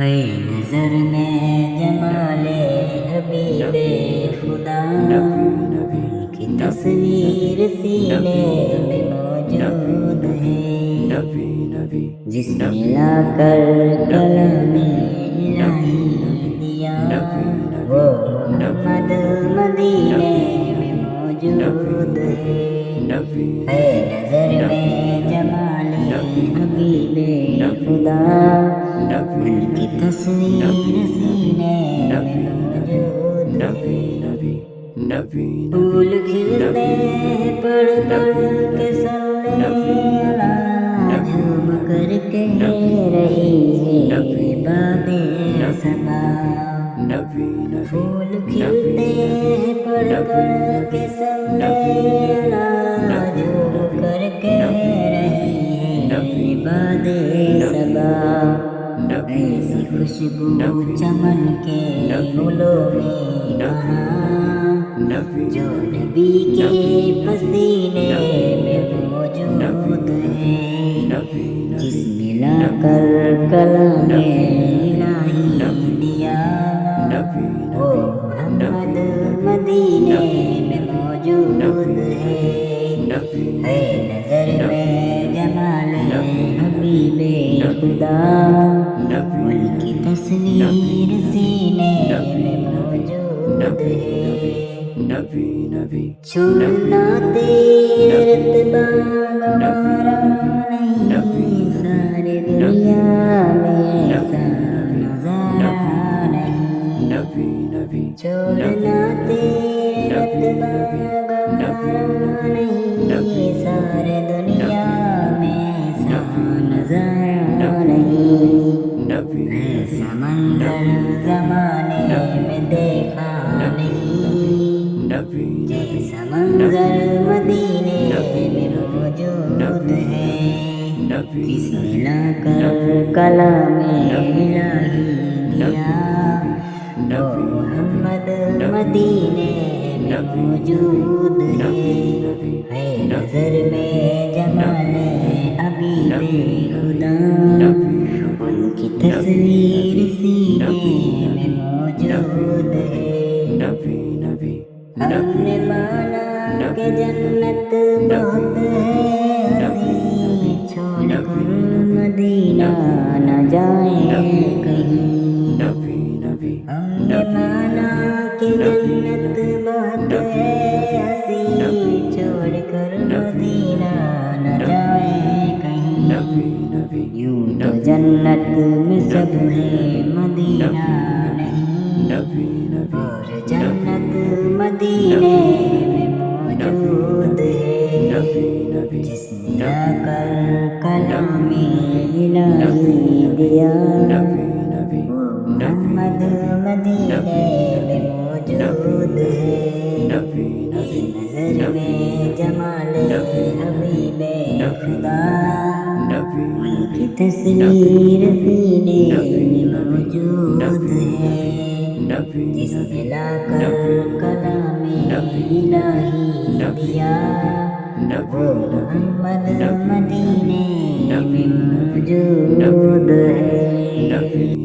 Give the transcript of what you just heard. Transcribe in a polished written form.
ہے نظر میں جمالِ حبیبِ خدا کی تصویر سینے میں موجود ہے، جس نے لا کر کلام الہی دیا، وہ محمد مدینے میں موجود ہے نظر میں جمال حبیب خدا، ان کی تصویر سینے میں موجود ہے۔ پھول کھلتے ہیں پڑھ پڑھ کے صلی اللہ، جھوم کر کہہ رہی ہے باد صبا۔ پھول کھلتے ہیں پڑھ پڑھ کے صلی اللہ، جھوم کر کہہ رہی ہے باد صبا۔ ایسی خوشبو چمن کے گلوں میں کہاں، جو نبی کے پسینے میں موجود ہے، جس نے لا کر کلام الہی دیا، وہ محمد مدینے میں موجود ہے نظر میں جمال حبیب خدا، ان کی تصویر سینے میں موجود ہے۔ چھوڑنا تیرے اتباع گوارا نہیں، سارے دنیا میں ایسا نظارہ نہیں۔ چھوڑنا تیرے اتباع گوارا نہیں، سارے دنیا میں ایسا نظارہ نہیں۔ ایسا منظر زمانے میں دیکھا نہیں، جیسا منظر مدینے میں موجود ہے، جس نے لا کر کلام الہی دیا، وہ محمد مدینے میں موجود ہے نظر میں جمال حبیب خدا، ان کی تصویر سینے میں موجود ہے۔ ہم نے مانا کہ جنت بہت ہے حسین، چھوڑ کر مدینہ نہ جائیں کہیں۔ ہم نے مانا کہ جنت بہت ہے حسین، چھوڑ کر مدینہ نہ جائیں کہیں۔ یوں تو جنت میں سب ہے مدینہ نہیں، اور جنت مدینے میں موجود ہے، جس نے لا کر کلام الہی دیا، وہ محمد مدینے میں موجود ہے نظر میں جمال حبیب خدا، ان کی تصویر سینے میں موجود ہے، جس نے لا کر کلام الہی دیا، وہ محمد مدینے میں موجود ہے۔